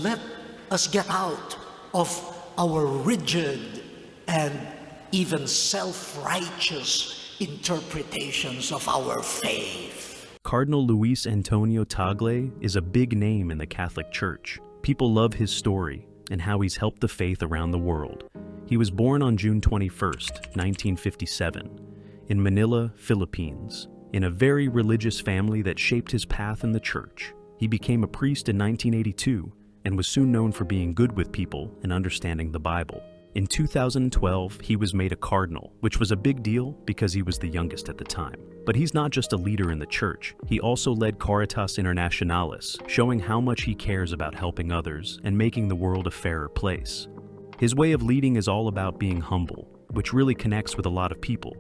let us get out of our rigid and even self-righteous interpretations of our faith. Cardinal Luis Antonio Tagle is a big name in the Catholic Church. People love his story and how he's helped the faith around the world. He was born on June 21st, 1957, in Manila, Philippines, in a very religious family that shaped his path in the church. He became a priest in 1982 and was soon known for being good with people and understanding the Bible. In 2012, he was made a cardinal, which was a big deal because he was the youngest at the time. But he's not just a leader in the church. He also led Caritas Internationalis, showing how much he cares about helping others and making the world a fairer place. His way of leading is all about being humble, which really connects with a lot of people.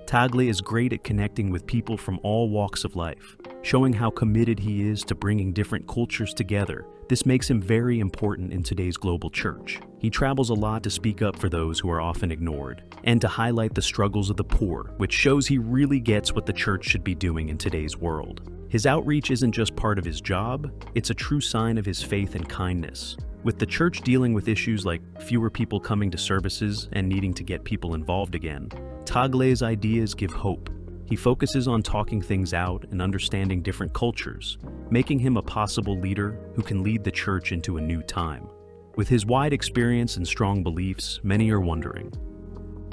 Tagle is great at connecting with people from all walks of life, showing how committed he is to bringing different cultures together. This makes him very important in today's global church. He travels a lot to speak up for those who are often ignored, and to highlight the struggles of the poor, which shows he really gets what the church should be doing in today's world. His outreach isn't just part of his job, it's a true sign of his faith and kindness. With the church dealing with issues like fewer people coming to services and needing to get people involved again, Tagle's ideas give hope. He focuses on talking things out and understanding different cultures, making him a possible leader who can lead the church into a new time. With his wide experience and strong beliefs, many are wondering,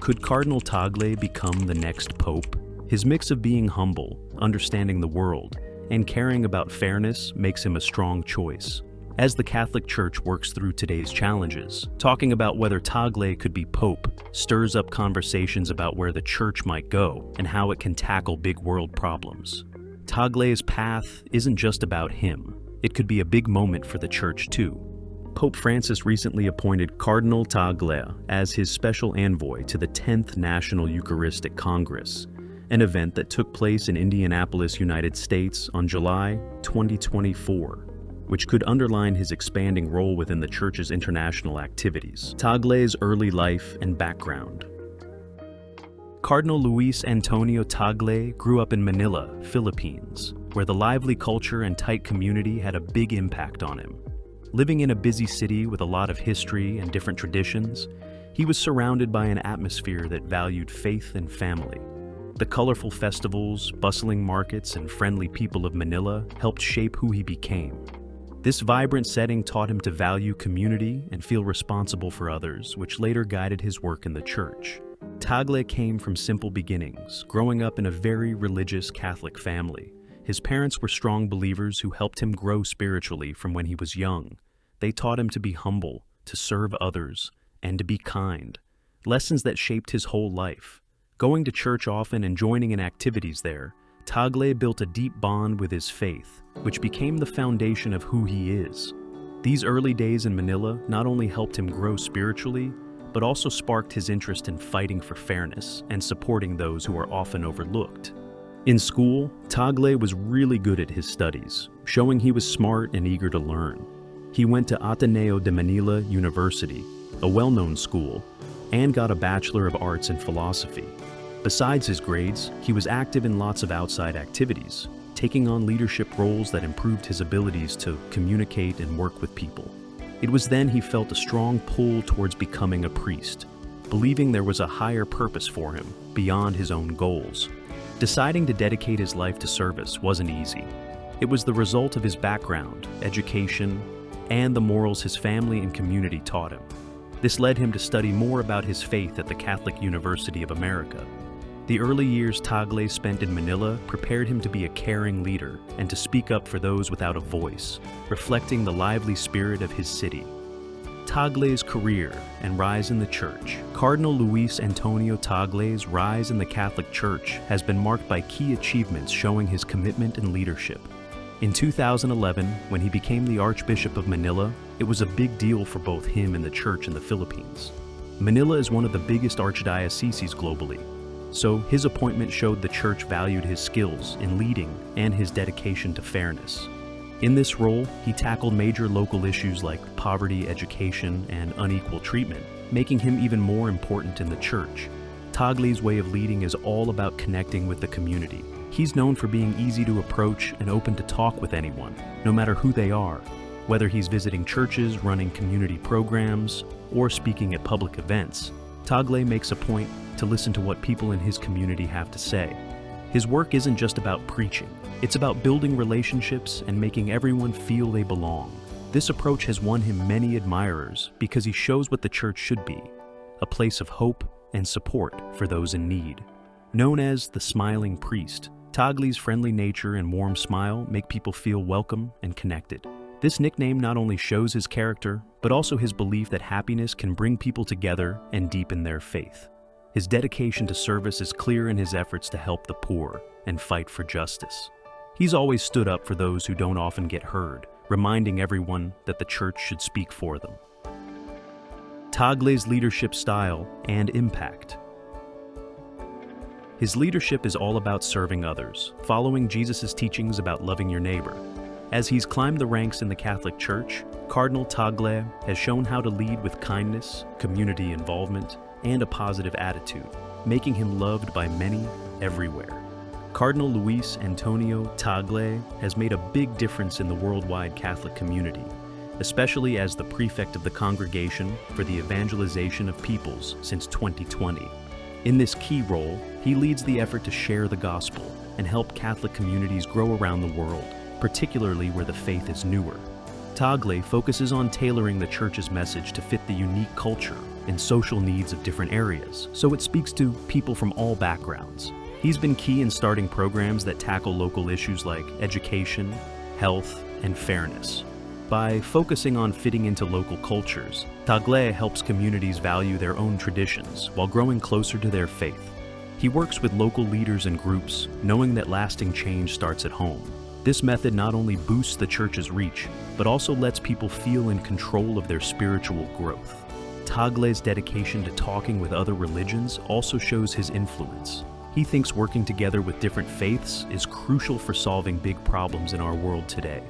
could Cardinal Tagle become the next pope? His mix of being humble, understanding the world, and caring about fairness makes him a strong choice. As the Catholic Church works through today's challenges, talking about whether Tagle could be pope stirs up conversations about where the church might go and how it can tackle big world problems. Tagle's path isn't just about him. It could be a big moment for the church too. Pope Francis recently appointed Cardinal Tagle as his special envoy to the 10th National Eucharistic Congress, an event that took place in Indianapolis, United States on July 2024. Which could underline his expanding role within the Church's international activities. Tagle's early life and background. Cardinal Luis Antonio Tagle grew up in Manila, Philippines, where the lively culture and tight community had a big impact on him. Living in a busy city with a lot of history and different traditions, he was surrounded by an atmosphere that valued faith and family. The colorful festivals, bustling markets, and friendly people of Manila helped shape who he became. This vibrant setting taught him to value community and feel responsible for others, which later guided his work in the church. Tagle came from simple beginnings, growing up in a very religious Catholic family. His parents were strong believers who helped him grow spiritually from when he was young. They taught him to be humble, to serve others, and to be kind, lessons that shaped his whole life. Going to church often and joining in activities there, Tagle built a deep bond with his faith, which became the foundation of who he is. These early days in Manila not only helped him grow spiritually, but also sparked his interest in fighting for fairness and supporting those who are often overlooked. In school, Tagle was really good at his studies, showing he was smart and eager to learn. He went to Ateneo de Manila University, a well-known school, and got a Bachelor of Arts in Philosophy. Besides his grades, he was active in lots of outside activities, taking on leadership roles that improved his abilities to communicate and work with people. It was then he felt a strong pull towards becoming a priest, believing there was a higher purpose for him beyond his own goals. Deciding to dedicate his life to service wasn't easy. It was the result of his background, education, and the morals his family and community taught him. This led him to study more about his faith at the Catholic University of America. The early years Tagle spent in Manila prepared him to be a caring leader and to speak up for those without a voice, reflecting the lively spirit of his city. Tagle's career and rise in the church. Cardinal Luis Antonio Tagle's rise in the Catholic Church has been marked by key achievements showing his commitment and leadership. In 2011, when he became the Archbishop of Manila, it was a big deal for both him and the church in the Philippines. Manila is one of the biggest archdioceses globally, so his appointment showed the church valued his skills in leading and his dedication to fairness. In this role, he tackled major local issues like poverty, education, and unequal treatment, making him even more important in the church. Tagle's way of leading is all about connecting with the community. He's known for being easy to approach and open to talk with anyone, no matter who they are. Whether he's visiting churches, running community programs, or speaking at public events, Tagle makes a point to listen to what people in his community have to say. His work isn't just about preaching, it's about building relationships and making everyone feel they belong. This approach has won him many admirers because he shows what the church should be, a place of hope and support for those in need. Known as the Smiling Priest, Tagle's friendly nature and warm smile make people feel welcome and connected. This nickname not only shows his character, but also his belief that happiness can bring people together and deepen their faith. His dedication to service is clear in his efforts to help the poor and fight for justice. He's always stood up for those who don't often get heard, reminding everyone that the church should speak for them. Tagle's leadership style and impact. His leadership is all about serving others, following Jesus' teachings about loving your neighbor. As he's climbed the ranks in the Catholic Church, Cardinal Tagle has shown how to lead with kindness, community involvement, and a positive attitude, making him loved by many everywhere. Cardinal Luis Antonio Tagle has made a big difference in the worldwide Catholic community, especially as the Prefect of the Congregation for the Evangelization of Peoples since 2020. In this key role, he leads the effort to share the gospel and help Catholic communities grow around the world, particularly where the faith is newer. Tagle focuses on tailoring the church's message to fit the unique culture and social needs of different areas, so it speaks to people from all backgrounds. He's been key in starting programs that tackle local issues like education, health, and fairness. By focusing on fitting into local cultures, Tagle helps communities value their own traditions while growing closer to their faith. He works with local leaders and groups, knowing that lasting change starts at home. This method not only boosts the church's reach, but also lets people feel in control of their spiritual growth. Tagle's dedication to talking with other religions also shows his influence. He thinks working together with different faiths is crucial for solving big problems in our world today.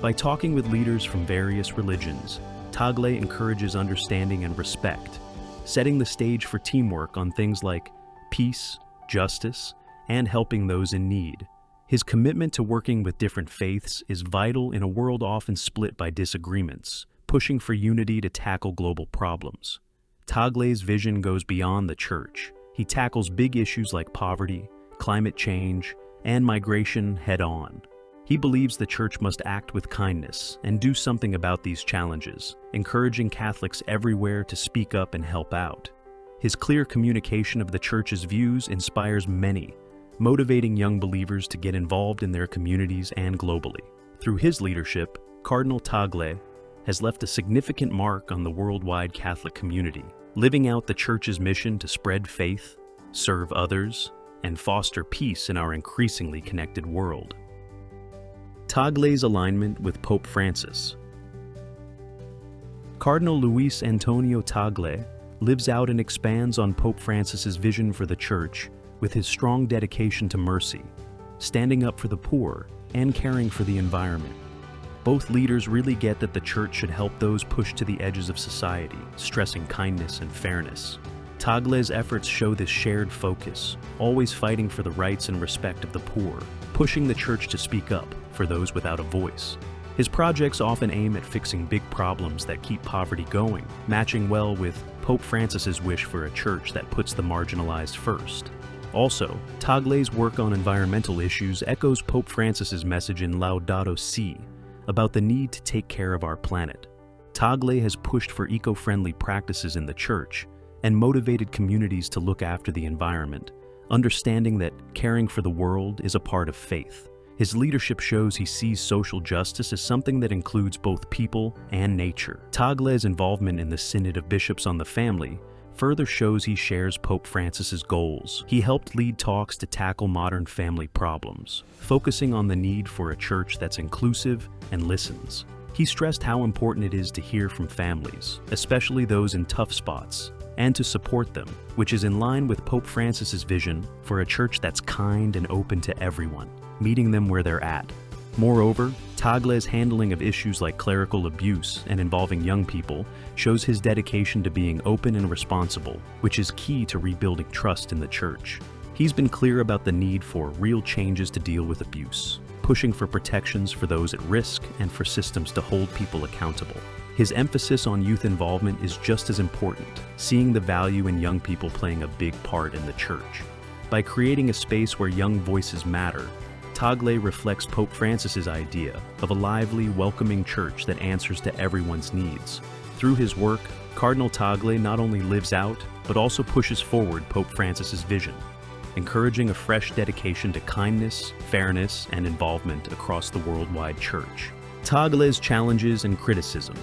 By talking with leaders from various religions, Tagle encourages understanding and respect, setting the stage for teamwork on things like peace, justice, and helping those in need. His commitment to working with different faiths is vital in a world often split by disagreements, pushing for unity to tackle global problems. Tagle's vision goes beyond the church. He tackles big issues like poverty, climate change, and migration head-on. He believes the church must act with kindness and do something about these challenges, encouraging Catholics everywhere to speak up and help out. His clear communication of the church's views inspires many, motivating young believers to get involved in their communities and globally. Through his leadership, Cardinal Tagle has left a significant mark on the worldwide Catholic community, living out the church's mission to spread faith, serve others, and foster peace in our increasingly connected world. Tagle's alignment with Pope Francis. Cardinal Luis Antonio Tagle lives out and expands on Pope Francis's vision for the Church with his strong dedication to mercy, standing up for the poor, and caring for the environment. Both leaders really get that the Church should help those pushed to the edges of society, stressing kindness and fairness. Tagle's efforts show this shared focus, always fighting for the rights and respect of the poor, pushing the Church to speak up for those without a voice. His projects often aim at fixing big problems that keep poverty going, matching well with Pope Francis's wish for a church that puts the marginalized first. Also, Tagle's work on environmental issues echoes Pope Francis's message in Laudato Si about the need to take care of our planet. Tagle has pushed for eco-friendly practices in the church and motivated communities to look after the environment, understanding that caring for the world is a part of faith. His leadership shows he sees social justice as something that includes both people and nature. Tagle's involvement in the Synod of Bishops on the Family further shows he shares Pope Francis's goals. He helped lead talks to tackle modern family problems, focusing on the need for a church that's inclusive and listens. He stressed how important it is to hear from families, especially those in tough spots, and to support them, which is in line with Pope Francis's vision for a church that's kind and open to everyone, meeting them where they're at. Moreover, Tagle's handling of issues like clerical abuse and involving young people shows his dedication to being open and responsible, which is key to rebuilding trust in the church. He's been clear about the need for real changes to deal with abuse, pushing for protections for those at risk and for systems to hold people accountable. His emphasis on youth involvement is just as important, seeing the value in young people playing a big part in the church. By creating a space where young voices matter, Tagle reflects Pope Francis's idea of a lively, welcoming church that answers to everyone's needs. Through his work, Cardinal Tagle not only lives out, but also pushes forward Pope Francis's vision, encouraging a fresh dedication to kindness, fairness, and involvement across the worldwide church. Tagle's challenges and criticism.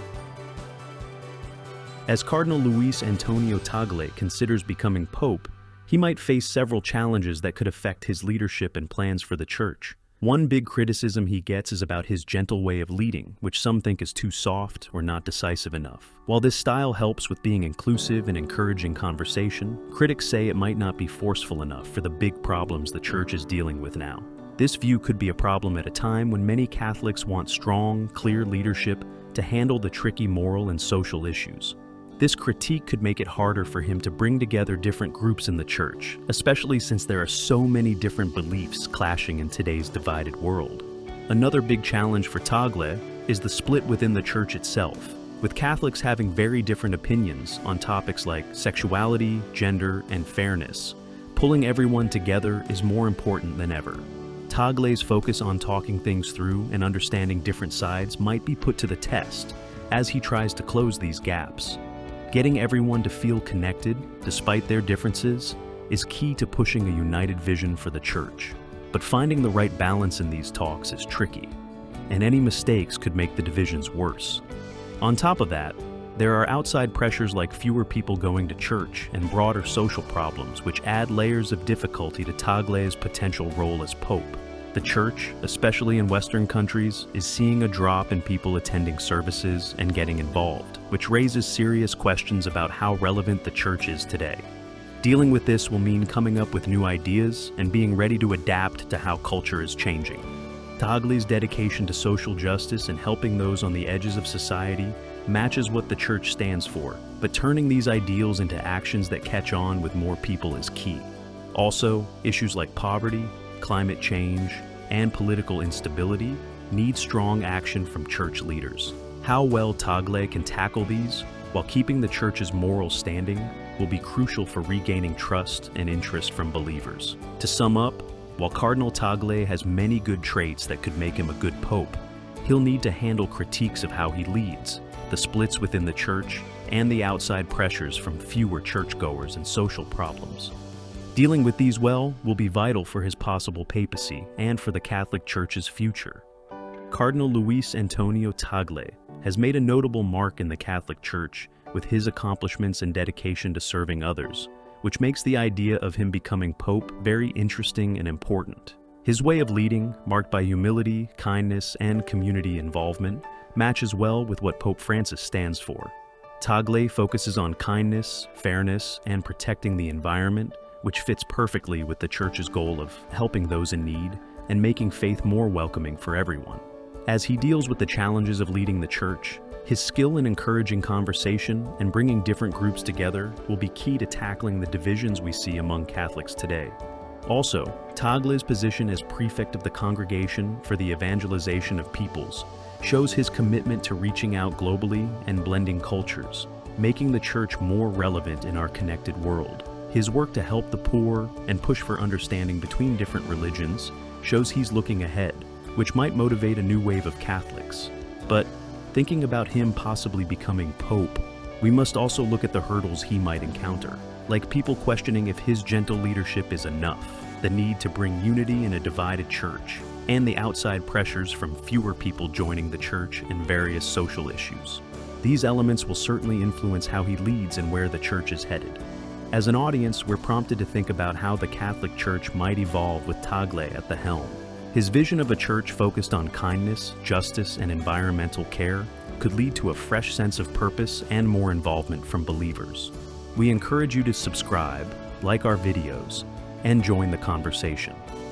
As Cardinal Luis Antonio Tagle considers becoming Pope, he might face several challenges that could affect his leadership and plans for the church. One big criticism he gets is about his gentle way of leading, which some think is too soft or not decisive enough. While this style helps with being inclusive and encouraging conversation, critics say it might not be forceful enough for the big problems the church is dealing with now. This view could be a problem at a time when many Catholics want strong, clear leadership to handle the tricky moral and social issues. This critique could make it harder for him to bring together different groups in the church, especially since there are so many different beliefs clashing in today's divided world. Another big challenge for Tagle is the split within the church itself, with Catholics having very different opinions on topics like sexuality, gender, and fairness. Pulling everyone together is more important than ever. Tagle's focus on talking things through and understanding different sides might be put to the test as he tries to close these gaps. Getting everyone to feel connected, despite their differences, is key to pushing a united vision for the church. But finding the right balance in these talks is tricky, and any mistakes could make the divisions worse. On top of that, there are outside pressures like fewer people going to church and broader social problems which add layers of difficulty to Tagle's potential role as Pope. The church, especially in Western countries, is seeing a drop in people attending services and getting involved, which raises serious questions about how relevant the church is today. Dealing with this will mean coming up with new ideas and being ready to adapt to how culture is changing. Tagle's dedication to social justice and helping those on the edges of society matches what the church stands for, but turning these ideals into actions that catch on with more people is key. Also, issues like poverty, climate change, and political instability need strong action from church leaders. How well Tagle can tackle these while keeping the church's moral standing will be crucial for regaining trust and interest from believers. To sum up, while Cardinal Tagle has many good traits that could make him a good pope, he'll need to handle critiques of how he leads, the splits within the church, and the outside pressures from fewer churchgoers and social problems. Dealing with these well will be vital for his possible papacy and for the Catholic Church's future. Cardinal Luis Antonio Tagle has made a notable mark in the Catholic Church with his accomplishments and dedication to serving others, which makes the idea of him becoming Pope very interesting and important. His way of leading, marked by humility, kindness, and community involvement, matches well with what Pope Francis stands for. Tagle focuses on kindness, fairness, and protecting the environment, which fits perfectly with the Church's goal of helping those in need and making faith more welcoming for everyone. As he deals with the challenges of leading the Church, his skill in encouraging conversation and bringing different groups together will be key to tackling the divisions we see among Catholics today. Also, Tagle's position as Prefect of the Congregation for the Evangelization of Peoples shows his commitment to reaching out globally and blending cultures, making the Church more relevant in our connected world. His work to help the poor and push for understanding between different religions shows he's looking ahead, which might motivate a new wave of Catholics. But thinking about him possibly becoming Pope, we must also look at the hurdles he might encounter, like people questioning if his gentle leadership is enough, the need to bring unity in a divided church, and the outside pressures from fewer people joining the church in various social issues. These elements will certainly influence how he leads and where the church is headed. As an audience, we're prompted to think about how the Catholic Church might evolve with Tagle at the helm. His vision of a church focused on kindness, justice, and environmental care could lead to a fresh sense of purpose and more involvement from believers. We encourage you to subscribe, like our videos, and join the conversation.